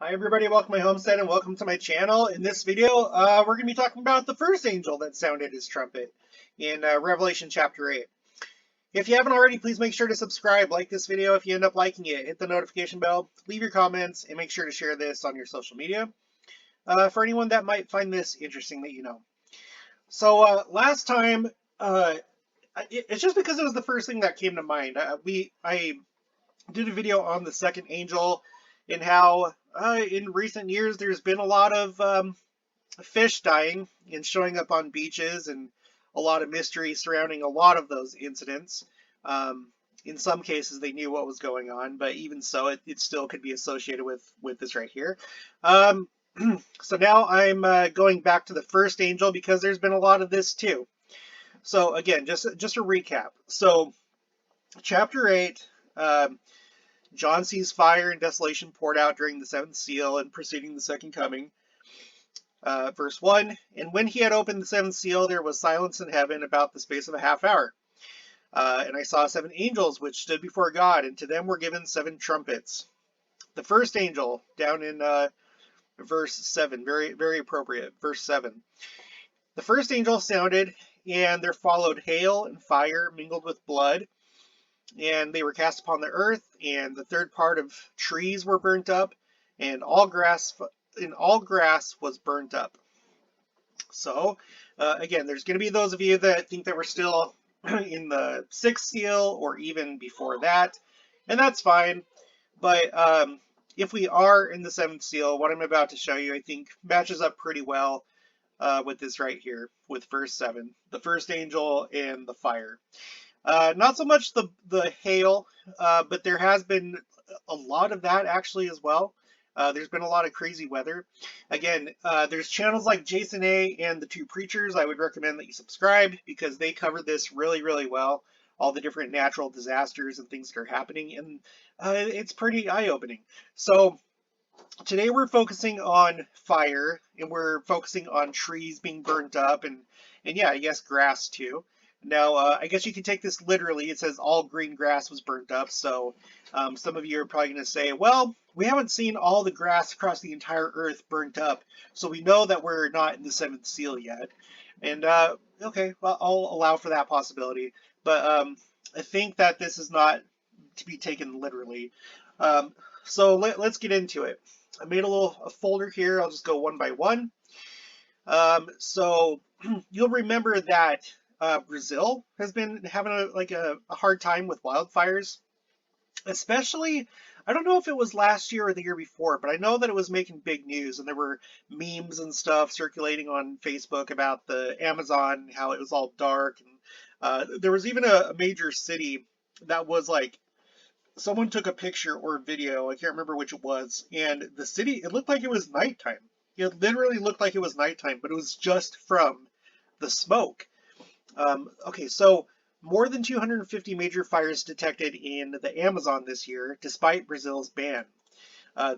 Hi everybody, welcome to my homestead and welcome to my channel. In this video, we're going to be talking about the first angel that sounded his trumpet in Revelation chapter 8. If you haven't already, please make sure to subscribe, like this video if you end up liking it, hit the notification bell, leave your comments, and make sure to share this on your social media for anyone that might find this interesting that you know. So last time, it's just because it was the first thing that came to mind. I did a video on the second angel and how in recent years there's been a lot of fish dying and showing up on beaches, and a lot of mystery surrounding a lot of those incidents. In some cases they knew what was going on, but even so it still could be associated with this right here. So now I'm going back to the first angel because there's been a lot of this too. So again, just a recap. So chapter 8, John sees fire and desolation poured out during the seventh seal and preceding the second coming. Verse 1, and when he had opened the seventh seal, there was silence in heaven about the space of a half hour. And I saw 7 angels which stood before God, and to them were given 7 trumpets. The first angel, down in verse 7, very, very appropriate, verse 7. The first angel sounded, and there followed hail and fire mingled with blood, and they were cast upon the earth, and the third part of trees were burnt up, and all grass was burnt up. So again, there's going to be those of you that think that we're still in the 6th seal or even before that, and that's fine. But if we are in the 7th seal, what I'm about to show you I think matches up pretty well with this right here, with verse 7, the first angel and the fire. Not so much the hail, but there has been a lot of that actually as well. There's been a lot of crazy weather. Again, there's channels like Jason A and the Two Preachers. I would recommend that you subscribe because they cover this really, really well. All the different natural disasters and things that are happening, and it's pretty eye-opening. So today we're focusing on fire, and we're focusing on trees being burnt up, and yeah, I guess grass too. Now, I guess you can take this literally. It says all green grass was burnt up. So some of you are probably going to say, well, we haven't seen all the grass across the entire earth burnt up, so we know that we're not in the 7th seal yet. And okay, well, I'll allow for that possibility. But I think that this is not to be taken literally. So let's get into it. I made a folder here. I'll just go one by one. So you'll remember that Brazil has been having a hard time with wildfires, especially, I don't know if it was last year or the year before, but I know that it was making big news, and there were memes and stuff circulating on Facebook about the Amazon, how it was all dark, and there was even a major city that was like, someone took a picture or a video, I can't remember which it was, and the city, it looked like it was nighttime. It literally looked like it was nighttime, but it was just from the smoke. Okay, so more than 250 major fires detected in the Amazon this year, despite Brazil's ban.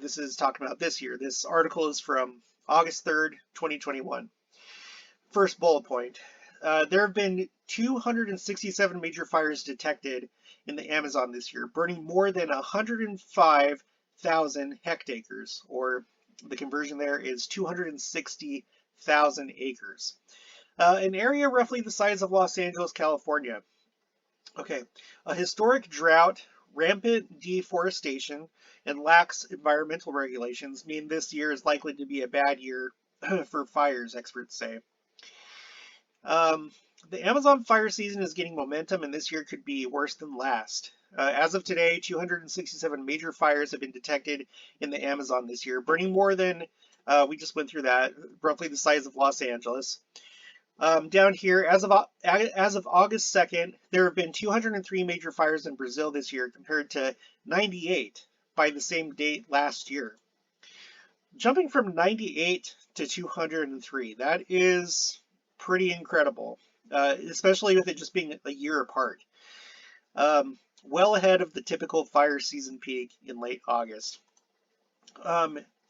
This is talking about this year. This article is from August 3rd, 2021. First bullet point. There have been 267 major fires detected in the Amazon this year, burning more than 105,000 hectares, or the conversion there is 260,000 acres. An area roughly the size of Los Angeles, California. Okay, a historic drought, rampant deforestation, and lax environmental regulations mean this year is likely to be a bad year for fires, experts say. The Amazon fire season is getting momentum, and this year could be worse than last. As of today, 267 major fires have been detected in the Amazon this year, burning more than, we just went through that, roughly the size of Los Angeles. Down here, as of August 2nd, there have been 203 major fires in Brazil this year compared to 98 by the same date last year. Jumping from 98 to 203, that is pretty incredible, especially with it just being a year apart. Well ahead of the typical fire season peak in late August.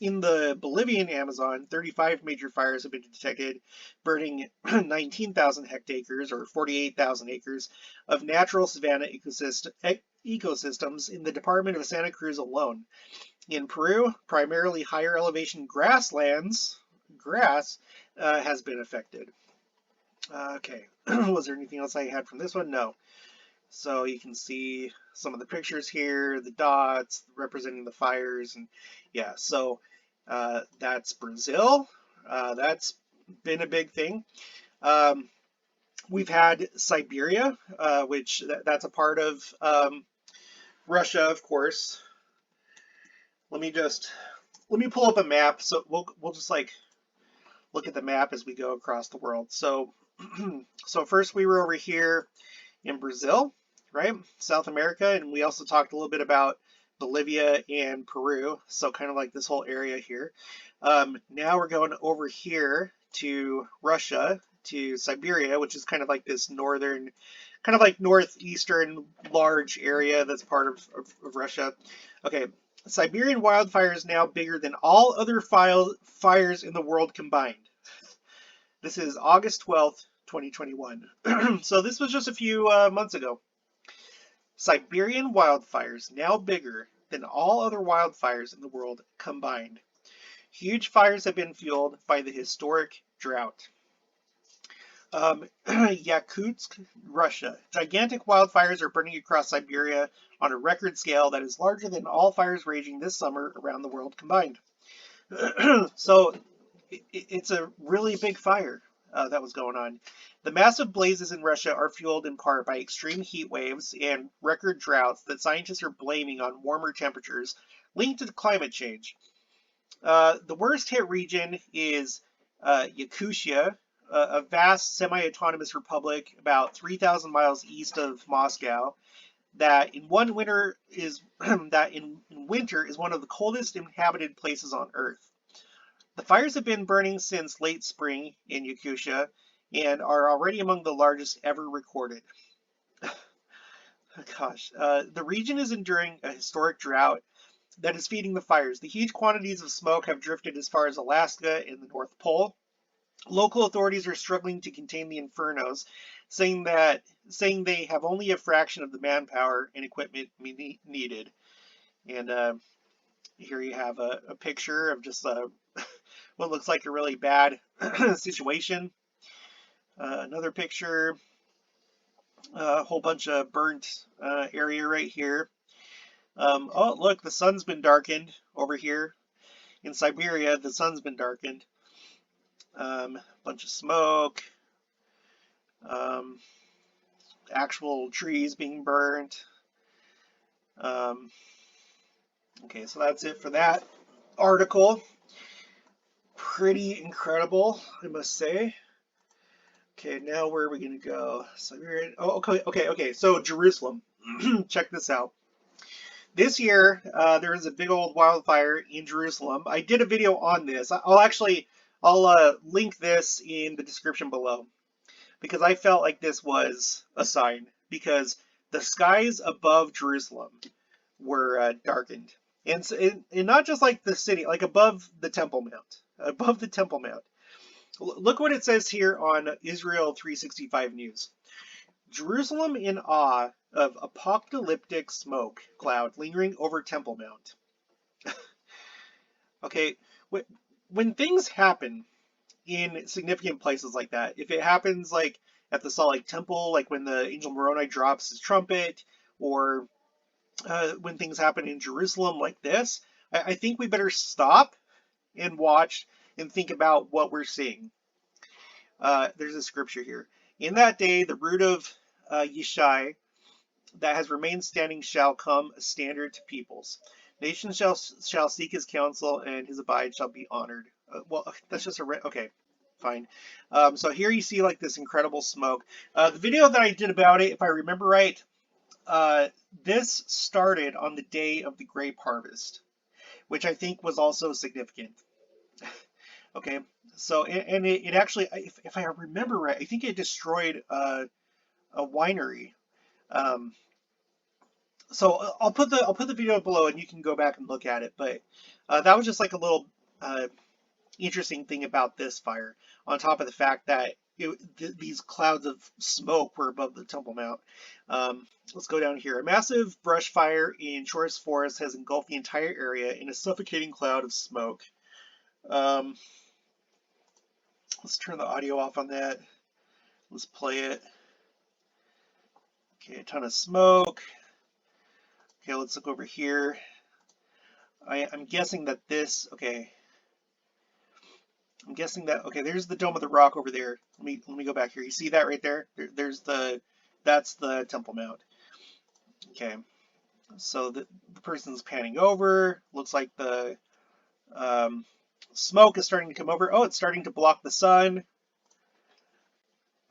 In the Bolivian Amazon, 35 major fires have been detected, burning 19,000 hectares or 48,000 acres of natural savanna ecosystems in the Department of Santa Cruz alone. In Peru, primarily higher elevation grasslands, grass has been affected. Okay, was there anything else I had from this one? No. So you can see some of the pictures here, the dots representing the fires, and yeah, so that's Brazil. That's been a big thing. Um, we've had Siberia, which that's a part of Russia, of course. Let me pull up a map, so we'll just like look at the map as we go across the world. So so first we were over here in Brazil, right? South America, and we also talked a little bit about Bolivia and Peru, so kind of like this whole area here. Now we're going over here to Russia, to Siberia, which is kind of like this northern, kind of like northeastern large area that's part of Russia. Okay, Siberian wildfire is now bigger than all other fires in the world combined. This is August 12th, 2021. So this was just a few months ago. Siberian wildfires now bigger than all other wildfires in the world combined. Huge fires have been fueled by the historic drought. Yakutsk, Russia. Gigantic wildfires are burning across Siberia on a record scale that is larger than all fires raging this summer around the world combined. So it's a really big fire that was going on. The massive blazes in Russia are fueled in part by extreme heat waves and record droughts that scientists are blaming on warmer temperatures linked to climate change. The worst hit region is Yakutia, a vast semi-autonomous republic about 3,000 miles east of Moscow, that in winter is one of the coldest inhabited places on Earth. The fires have been burning since late spring in Yakutia and are already among the largest ever recorded. Gosh, the region is enduring a historic drought that is feeding the fires. The huge quantities of smoke have drifted as far as Alaska and the North Pole. Local authorities are struggling to contain the infernos, saying they have only a fraction of the manpower and equipment needed. And here you have a picture of just what looks like a really bad situation. Another picture, a whole bunch of burnt area right here. Oh, look, the sun's been darkened over here. In Siberia, the sun's been darkened. Bunch of smoke. Actual trees being burnt. Okay, so that's it for that article. Pretty incredible, I must say. Okay, now where are we going to go? Siberia. Oh, okay. So Jerusalem. Check this out. This year, there was a big old wildfire in Jerusalem. I did a video on this. I'll link this in the description below because I felt like this was a sign because the skies above Jerusalem were darkened. And not just like the city, like above the Temple Mount. Above the Temple Mount. Look what it says here on Israel 365 News. Jerusalem in awe of apocalyptic smoke cloud lingering over Temple Mount. Okay, when things happen in significant places like that, if it happens like at the Salt Lake Temple, like when the angel Moroni drops his trumpet, or when things happen in Jerusalem like this, I think we better stop and watch and think about what we're seeing. There's a scripture here. In that day, the root of Yeshai that has remained standing shall come a standard to peoples. Nations shall seek his counsel, and his abide shall be honored. Well, that's just okay, fine. So here you see like this incredible smoke. The video that I did about it, if I remember right, this started on the day of the grape harvest, which I think was also significant. Okay, so and it actually, if I remember right, I think it destroyed a winery. So I'll put the video below, and you can go back and look at it. But that was just like a little interesting thing about this fire, on top of the fact that these clouds of smoke were above the Temple Mount. Let's go down here. A massive brush fire in Shorest Forest has engulfed the entire area in a suffocating cloud of smoke. Let's turn the audio off on that. Let's play it. Okay, a ton of smoke. Okay, let's look over here. I'm guessing that this, okay. I'm guessing that, okay, there's the Dome of the Rock over there. Let me go back here. You see that right there? That's the Temple Mount. Okay, so the person's panning over. Looks like the smoke is starting to come over. Oh, it's starting to block the sun.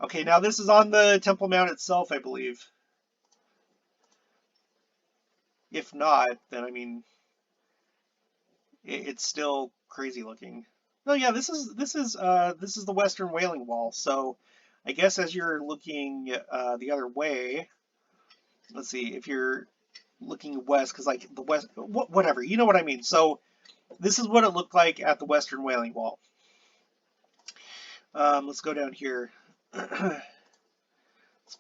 Okay, now this is on the Temple Mount itself, I believe. If not, then I mean, it's still crazy looking. Oh yeah, this is the Western Wailing Wall. So I guess as you're looking the other way, let's see, if you're looking west, because like the west, whatever, you know what I mean. So this is what it looked like at the Western Wailing Wall. Let's go down here. Let's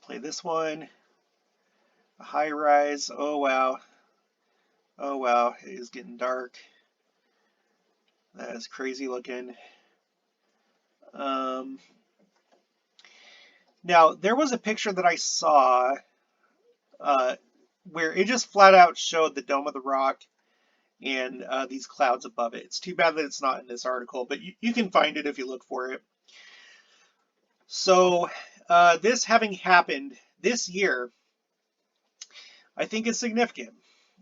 play this one. A high rise. Oh wow. Oh wow, it is getting dark. That is crazy looking. Now, there was a picture that I saw where it just flat out showed the Dome of the Rock and these clouds above it. It's too bad that it's not in this article, but you can find it if you look for it. So this having happened this year, I think it's significant.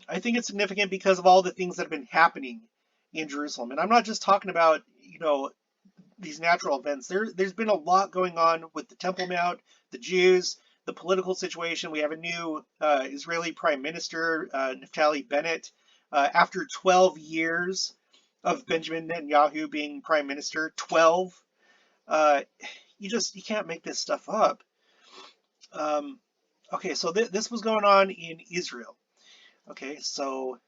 I think it's significant because of all the things that have been happening in Jerusalem. And I'm not just talking about, you know, these natural events. There's been a lot going on with the Temple Mount, the Jews, the political situation. We have a new Israeli Prime Minister, Naftali Bennett. After 12 years of Benjamin Netanyahu being Prime Minister, 12, you can't make this stuff up. Okay, so this was going on in Israel. Okay, so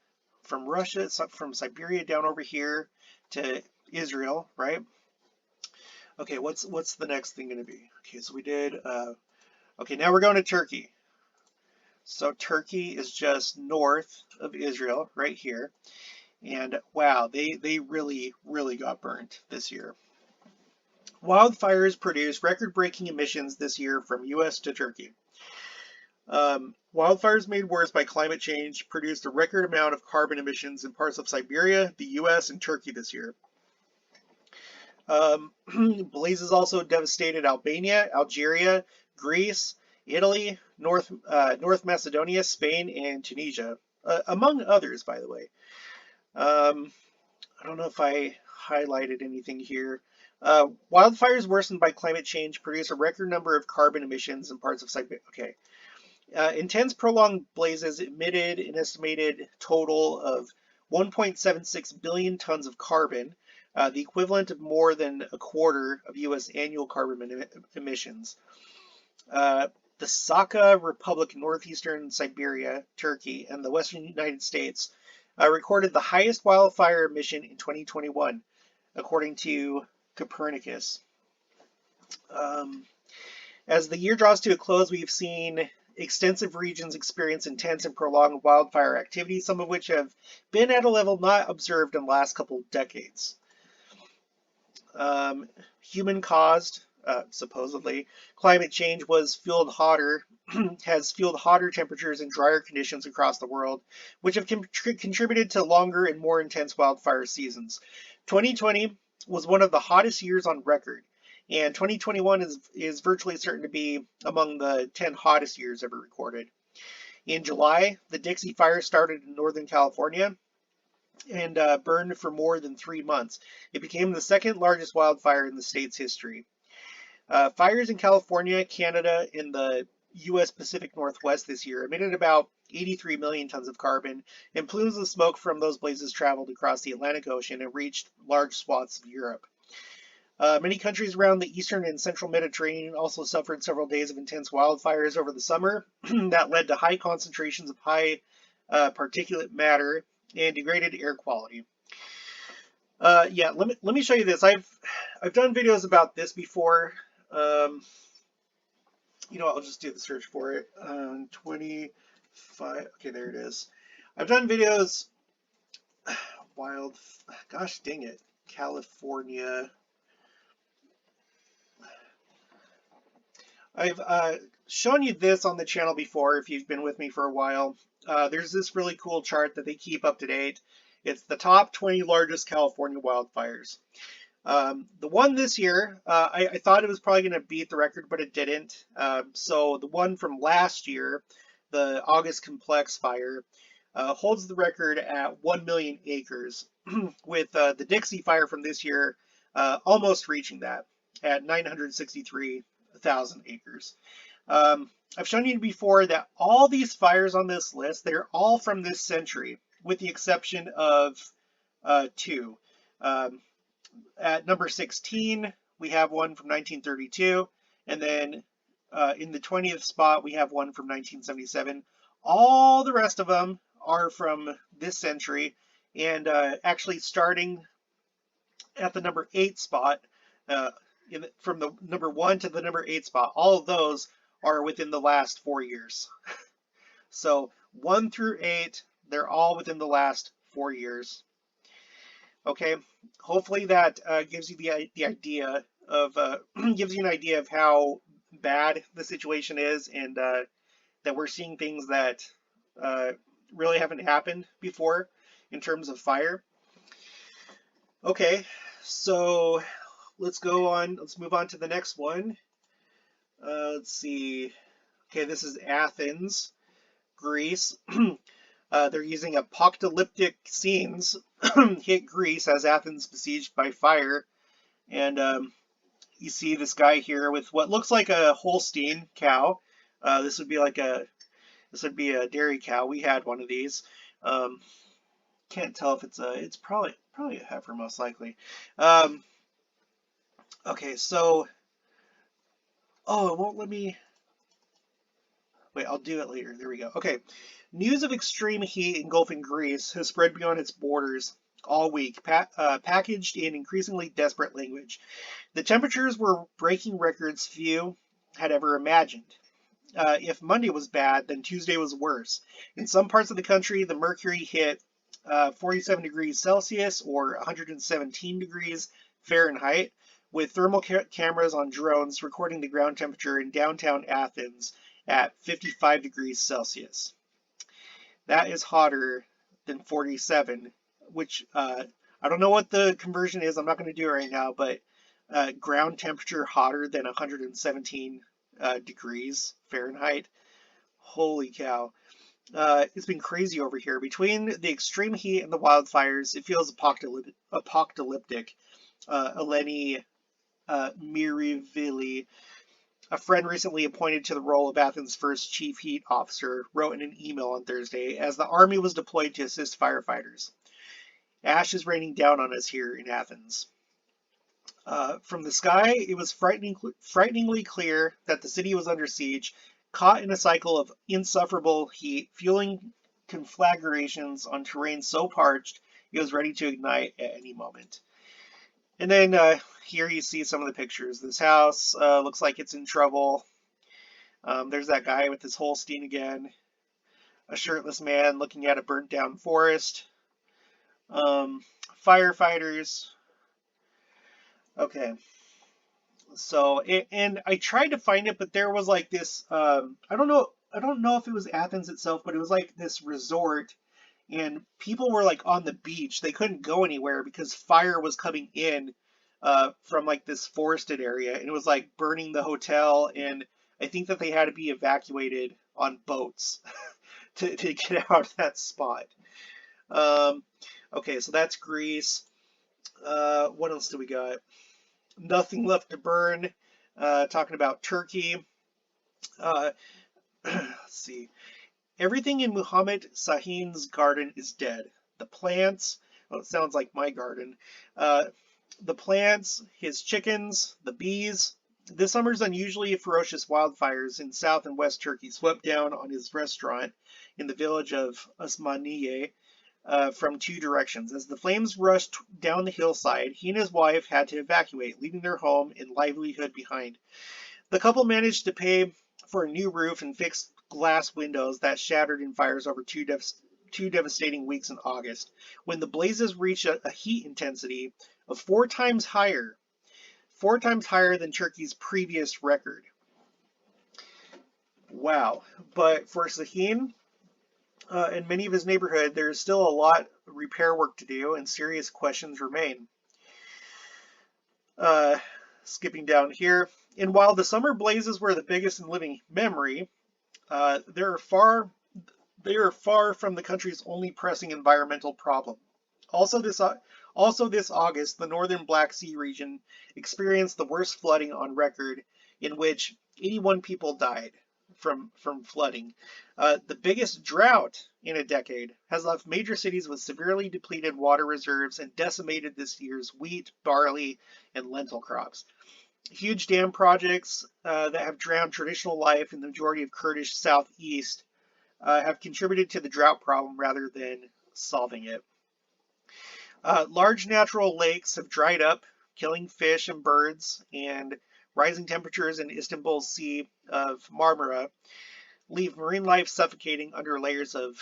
from Russia, from Siberia down over here to Israel, right? Okay, what's the next thing going to be? Okay, so we did, okay, now we're going to Turkey. So Turkey is just north of Israel, right here. And wow, they really, really got burnt this year. Wildfires produced record-breaking emissions this year from US to Turkey. Wildfires made worse by climate change produced a record amount of carbon emissions in parts of Siberia, the US, and Turkey this year. Blazes also devastated Albania, Algeria, Greece, Italy, North Macedonia, Spain, and Tunisia, among others, by the way. I don't know if I highlighted anything here. Wildfires worsened by climate change produce a record number of carbon emissions in parts of Siberia. Okay. Intense prolonged blazes emitted an estimated total of 1.76 billion tons of carbon, the equivalent of more than a quarter of U.S. annual carbon emissions. The Sakha Republic, northeastern Siberia, Turkey, and the western United States recorded the highest wildfire emission in 2021, according to Copernicus. As the year draws to a close, we've seen extensive regions experience intense and prolonged wildfire activity, some of which have been at a level not observed in the last couple of decades. Human-caused, supposedly, climate change has fueled hotter temperatures and drier conditions across the world, which have contributed to longer and more intense wildfire seasons. 2020 was one of the hottest years on record, and 2021 is virtually certain to be among the 10 hottest years ever recorded. In July, the Dixie Fire started in Northern California and burned for more than 3 months. It became the second largest wildfire in the state's history. Fires in California, Canada, and the U.S. Pacific Northwest this year emitted about 83 million tons of carbon, and plumes of smoke from those blazes traveled across the Atlantic Ocean and reached large swaths of Europe. Many countries around the eastern and central Mediterranean also suffered several days of intense wildfires over the summer that led to high concentrations of high particulate matter and degraded air quality. Yeah, let me show you this. I've done videos about this before. You know, I'll just do the search for it. 25. Okay, there it is. I've done videos. Wild. Gosh dang it. California. I've shown you this on the channel before if you've been with me for a while. There's this really cool chart that they keep up to date. It's the top 20 largest California wildfires. The one this year, I thought it was probably going to beat the record, but it didn't. So the one from last year, the August Complex fire, holds the record at 1 million acres, with the Dixie fire from this year almost reaching that at 963,000 acres. I've shown you before that all these fires on this list, they're all from this century, with the exception of two. At number 16, we have one from 1932, and then in the 20th spot, we have one from 1977. All the rest of them are from this century, and actually starting at the number 8 spot, from the number 1 to the number 8 spot, all of those are within the last 4 years. So 1 through 8, they're all within the last 4 years. Okay, hopefully that gives you the idea of gives you an idea of how bad the situation is, and that we're seeing things that really haven't happened before in terms of fire. Okay, so let's go on. Let's move on to the next one. Let's see. Okay, this is Athens, Greece. They're using apocalyptic scenes hit Greece as Athens besieged by fire, and you see this guy here with what looks like a Holstein cow. This would be a dairy cow. We had one of these. Can't tell if it's probably a heifer, most likely. Okay, so it won't let me. Wait, I'll do it later. There we go. Okay. News of extreme heat engulfing Greece has spread beyond its borders all week, packaged in increasingly desperate language. The temperatures were breaking records few had ever imagined. If Monday was bad, then Tuesday was worse. In some parts of the country, the mercury hit 47 degrees Celsius or 117 degrees Fahrenheit, with thermal cameras on drones recording the ground temperature in downtown Athens at 55 degrees Celsius. That is hotter than 47, which I don't know what the conversion is. I'm not going to do it right now, but ground temperature hotter than 117 degrees Fahrenheit. Holy cow. It's been crazy over here. Between the extreme heat and the wildfires, it feels apocalyptic. Eleni Mirivili, a friend recently appointed to the role of Athens' first chief heat officer, wrote in an email on Thursday as the army was deployed to assist firefighters. Ash is raining down on us here in Athens. From the sky, it was frighteningly clear that the city was under siege, caught in a cycle of insufferable heat, fueling conflagrations on terrain so parched it was ready to ignite at any moment. And then here you see some of the pictures. This house looks like it's in trouble. There's that guy with his Holstein again. A shirtless man looking at a burnt down forest. Firefighters. Okay. So, and I tried to find it, but there was like this, I don't know if it was Athens itself, but it was like this resort, and people were like on the beach. They couldn't go anywhere because fire was coming in from like this forested area, and it was like burning the hotel, and I think that they had to be evacuated on boats to get out of that spot. Okay, so that's Greece. What else do we got? Nothing left to burn. Talking about Turkey. Let's see. Everything in Muhammad Sahin's garden is dead. The plants, well, it sounds like my garden. The plants, his chickens, the bees. This summer's unusually ferocious wildfires in South and West Turkey swept down on his restaurant in the village of Osmaniye, from two directions. As the flames rushed down the hillside, he and his wife had to evacuate, leaving their home and livelihood behind. The couple managed to pay for a new roof and fix glass windows that shattered in fires over two devastating weeks in August, when the blazes reached a heat intensity of four times higher than Turkey's previous record. Wow. But for Sahin and many of his neighborhood, there is still a lot of repair work to do and serious questions remain. Skipping down here. And while the summer blazes were the biggest in living memory, they are far from the country's only pressing environmental problem. Also this August, the northern Black Sea region experienced the worst flooding on record, in which 81 people died from flooding. The biggest drought in a decade has left major cities with severely depleted water reserves and decimated this year's wheat, barley, and lentil crops. Huge dam projects that have drowned traditional life in the majority of Kurdish southeast have contributed to the drought problem rather than solving it. Large natural lakes have dried up, killing fish and birds, and rising temperatures in Istanbul's Sea of Marmara leave marine life suffocating under layers of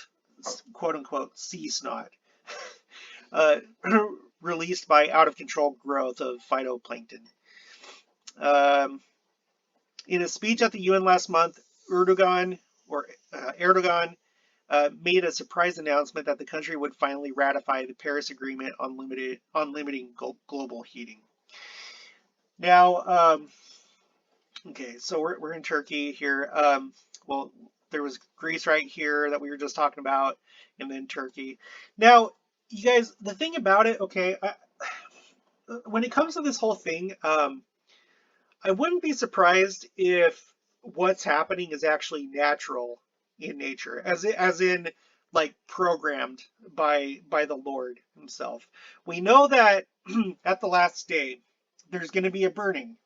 quote-unquote sea snot released by out-of-control growth of phytoplankton. In a speech at the UN last month, Erdogan made a surprise announcement that the country would finally ratify the Paris Agreement on limiting global heating. Now, okay, so we're in Turkey here. Well, there was Greece right here that we were just talking about, and then Turkey. Now, you guys, the thing about it, okay, when it comes to this whole thing, I wouldn't be surprised if what's happening is actually natural in nature, as in like programmed by the Lord himself. We know that at the last day there's going to be a burning.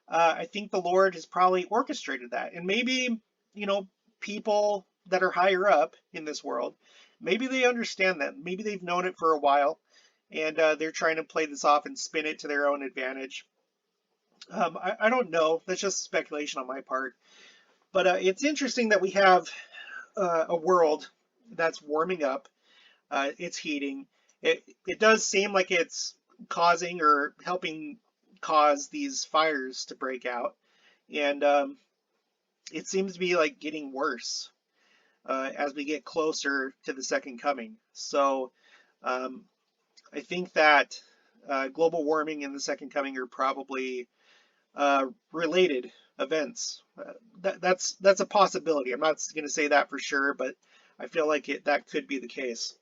I think the Lord has probably orchestrated that, and maybe, you know, people that are higher up in this world, maybe they understand that. Maybe they've known it for a while, and they're trying to play this off and spin it to their own advantage. I don't know. That's just speculation on my part. But it's interesting that we have a world that's warming up. It's heating. It does seem like it's causing or helping cause these fires to break out. And it seems to be like getting worse as we get closer to the second coming. So I think that global warming and the second coming are probably related events. That's a possibility. I'm not going to say that for sure, but I feel like that could be the case.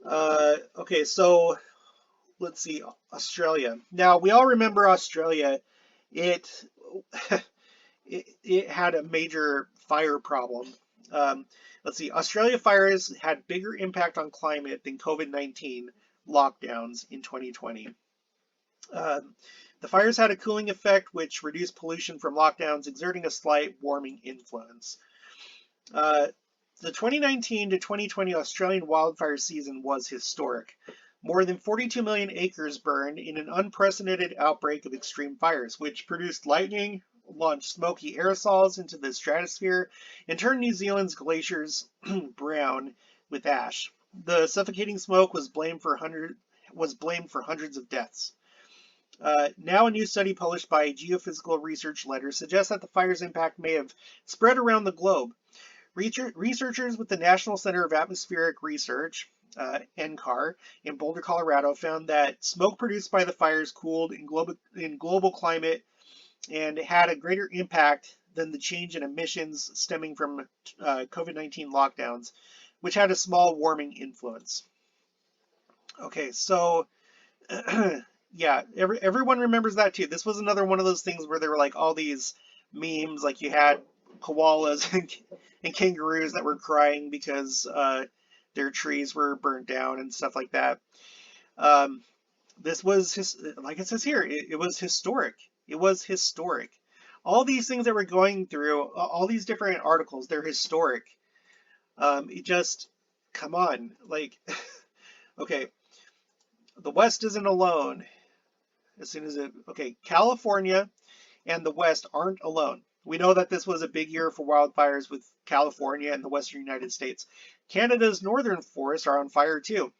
Okay, so let's see, Australia. Now, we all remember Australia. It had a major fire problem. Let's see, Australia fires had bigger impact on climate than COVID-19 lockdowns in 2020. The fires had a cooling effect, which reduced pollution from lockdowns, exerting a slight warming influence. The 2019 to 2020 Australian wildfire season was historic. More than 42 million acres burned in an unprecedented outbreak of extreme fires, which produced lightning, launched smoky aerosols into the stratosphere, and turned New Zealand's glaciers brown with ash. The suffocating smoke was blamed for hundreds of deaths. Now a new study published by Geophysical Research Letters suggests that the fire's impact may have spread around the globe. Researchers with the National Center of Atmospheric Research, NCAR, in Boulder, Colorado, found that smoke produced by the fires cooled in global climate and had a greater impact than the change in emissions stemming from COVID-19 lockdowns, which had a small warming influence. Okay, so yeah, everyone remembers that too. This was another one of those things where there were like all these memes, like you had koalas and kangaroos that were crying because their trees were burnt down and stuff like that. This was, like it says here, it was historic. It was historic. All these things that we're going through, all these different articles, they're historic. It just, come on, like, okay, the West isn't alone. As soon as it, okay, California and the West aren't alone. We know that this was a big year for wildfires with California and the Western United States. Canada's northern forests are on fire too.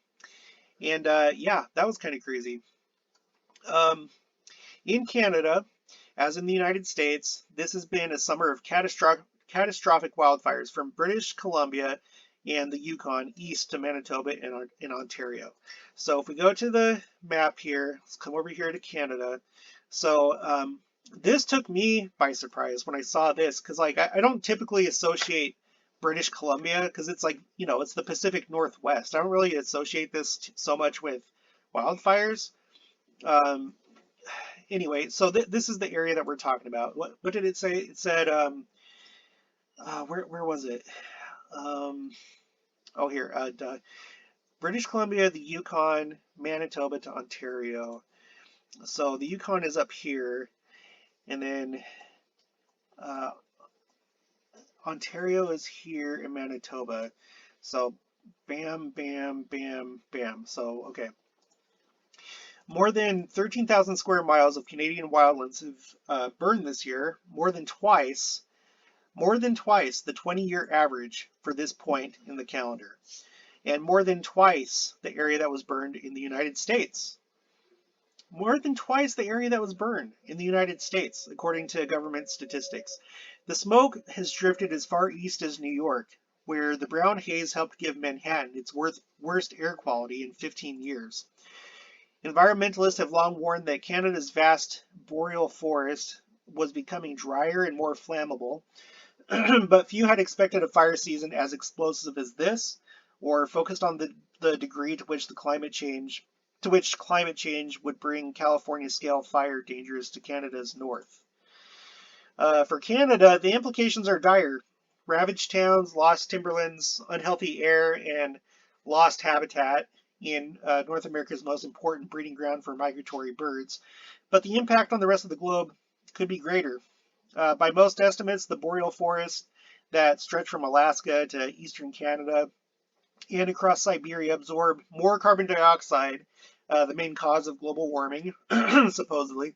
And yeah, that was kind of crazy. Um, in Canada, as in the United States, this has been a summer of catastrophic wildfires from British Columbia and the Yukon east to Manitoba and in Ontario. So if we go to the map here, let's come over here to Canada. So this took me by surprise when I saw this, because like I don't typically associate British Columbia, because it's like, you know, it's the Pacific Northwest. I don't really associate this so much with wildfires. Um, anyway, so this is the area that we're talking about. What did it say? It said, where was it? Oh, here, British Columbia, the Yukon, Manitoba to Ontario. So the Yukon is up here, and then Ontario is here in Manitoba. So bam, bam, bam, bam. So, okay. More than 13,000 square miles of Canadian wildlands have burned this year, more than twice the 20-year average for this point in the calendar, and more than twice the area that was burned in the United States. More than twice the area that was burned in the United States, according to government statistics. The smoke has drifted as far east as New York, where the brown haze helped give Manhattan its worst air quality in 15 years. Environmentalists have long warned that Canada's vast boreal forest was becoming drier and more flammable, but few had expected a fire season as explosive as this, or focused on the degree to which climate change would bring California-scale fire dangers to Canada's north. For Canada, the implications are dire. Ravaged towns, lost timberlands, unhealthy air, and lost habitat in North America's most important breeding ground for migratory birds. But the impact on the rest of the globe could be greater. By most estimates, the boreal forests that stretch from Alaska to eastern Canada and across Siberia absorb more carbon dioxide, the main cause of global warming, supposedly,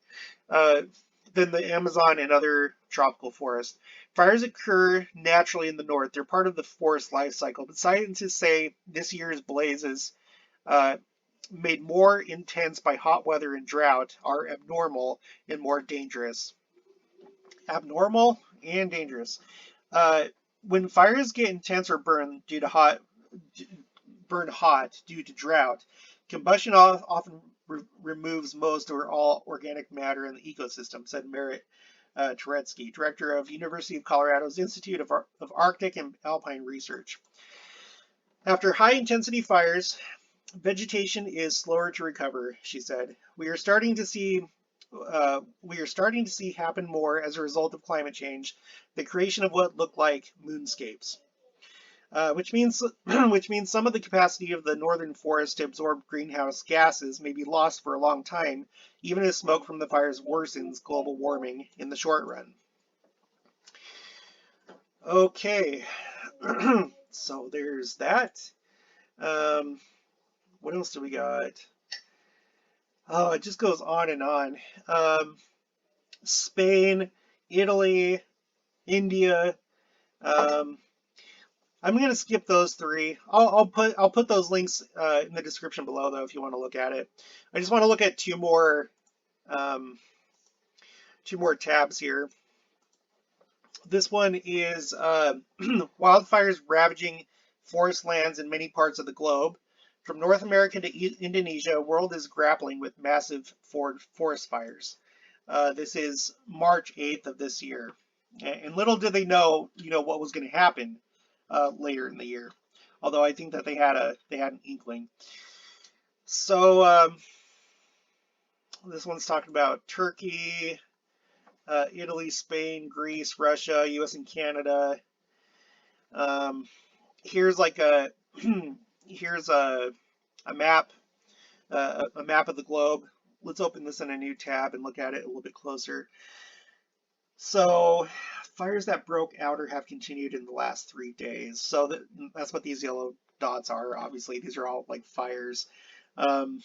than the Amazon and other tropical forests. Fires occur naturally in the north. They're part of the forest life cycle, but scientists say this year's blazes, made more intense by hot weather and drought, are abnormal and more dangerous. Abnormal and dangerous. When fires get intense or burn hot due to drought, combustion often removes most or all organic matter in the ecosystem, said Merritt Turetsky, director of University of Colorado's Institute of Arctic and Alpine Research. After high-intensity fires, vegetation is slower to recover, she said. We are starting to see happen more as a result of climate change, the creation of what look like moonscapes, which means some of the capacity of the northern forest to absorb greenhouse gases may be lost for a long time, even as smoke from the fires worsens global warming in the short run. Okay, so there's that. What else do we got? Oh, it just goes on and on. Spain, Italy, India. I'm going to skip those three. I'll put those links in the description below, though, if you want to look at it. I just want to look at two more tabs here. This one is wildfires ravaging forest lands in many parts of the globe. From North America to Indonesia, world is grappling with massive forest fires. This is March 8th of this year. And little did they know, what was going to happen later in the year. Although I think that they had an inkling. So this one's talking about Turkey, Italy, Spain, Greece, Russia, U.S. and Canada. Here's like a here's a map of the globe. Let's open this in a new tab and look at it a little bit closer. So fires that broke out or have continued in the last 3 days. So that's what these yellow dots are. Obviously, these are all like fires. Um,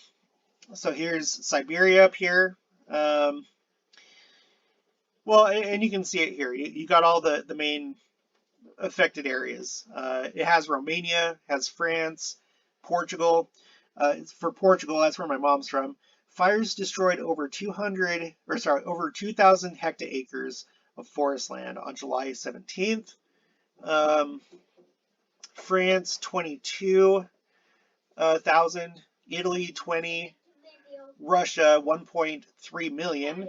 so here's Siberia up here. Um, well, and you can see it here. You got all the main affected areas. It has Romania, has France, Portugal. For Portugal, that's where my mom's from. Fires destroyed over 2,000 hectares of forest land on July 17th. France 22,000, Italy 20, Russia 1.3 million.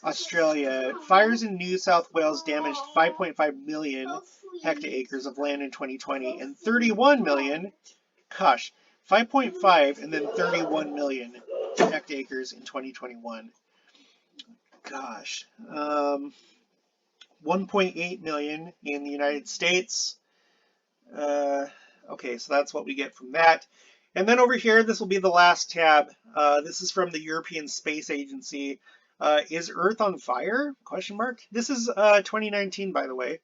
Australia, fires in New South Wales damaged 5.5 million hectares of land in 2020 and 31 million, gosh, 5.5 and then 31 million hectares in 2021. Gosh, 1.8 million in the United States. Okay, so that's what we get from that. And then over here, this will be the last tab. This is from the European Space Agency. Is Earth on fire? Question mark. This is 2019, by the way.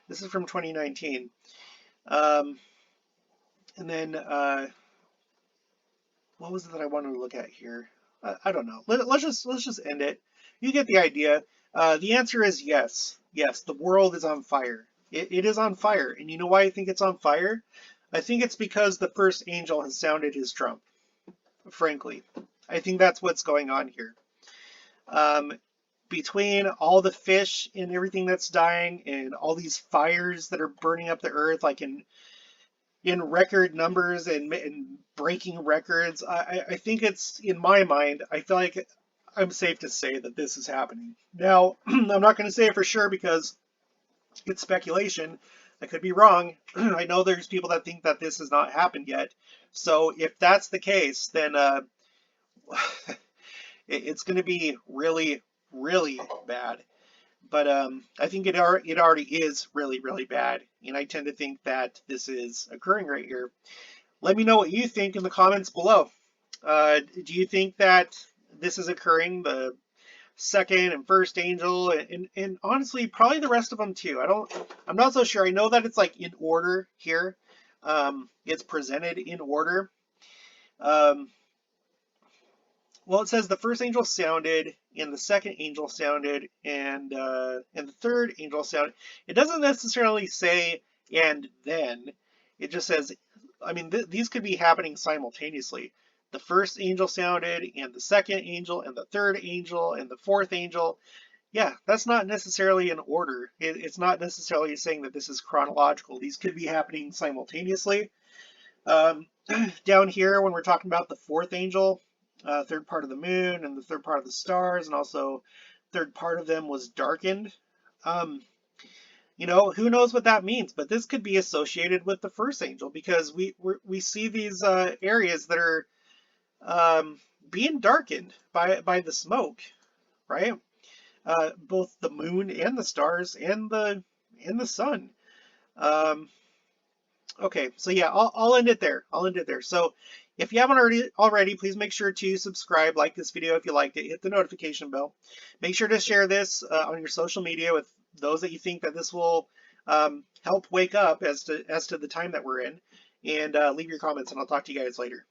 This is from 2019. And then what was it that I wanted to look at here? I don't know. Let's just end it. You get the idea. The answer is yes. Yes, the world is on fire. It is on fire. And you know why I think it's on fire? I think it's because the first angel has sounded his trump. Frankly, I think that's what's going on here. Between all the fish and everything that's dying and all these fires that are burning up the earth, like in record numbers and breaking records, I think it's, in my mind, I feel like I'm safe to say that this is happening. Now, I'm not going to say it for sure because it's speculation. I could be wrong. I know there's people that think that this has not happened yet. So if that's the case, then it's going to be really, really bad. But I think it already is really, really bad. And I tend to think that this is occurring right here. Let me know what you think in the comments below. Do you think that this is occurring, the second and first angel, and honestly, probably the rest of them too? I'm not so sure. I know that it's like in order here. It's presented in order. Well, it says the first angel sounded, and the second angel sounded, and the third angel sounded. It doesn't necessarily say and then. It just says, I mean, these could be happening simultaneously. The first angel sounded, and the second angel, and the third angel, and the fourth angel. Yeah, that's not necessarily in order. It's not necessarily saying that this is chronological. These could be happening simultaneously. Down here, when we're talking about the fourth angel, third part of the moon and the third part of the stars, and also third part of them was darkened. You know, who knows what that means, but this could be associated with the first angel because we see these areas that are being darkened by the smoke, right? Both the moon and the stars and the sun. Okay, so yeah, I'll end it there. So if you haven't already, please make sure to subscribe, like this video if you liked it, hit the notification bell. Make sure to share this on your social media with those that you think that this will help wake up as to the time that we're in, and leave your comments, and I'll talk to you guys later.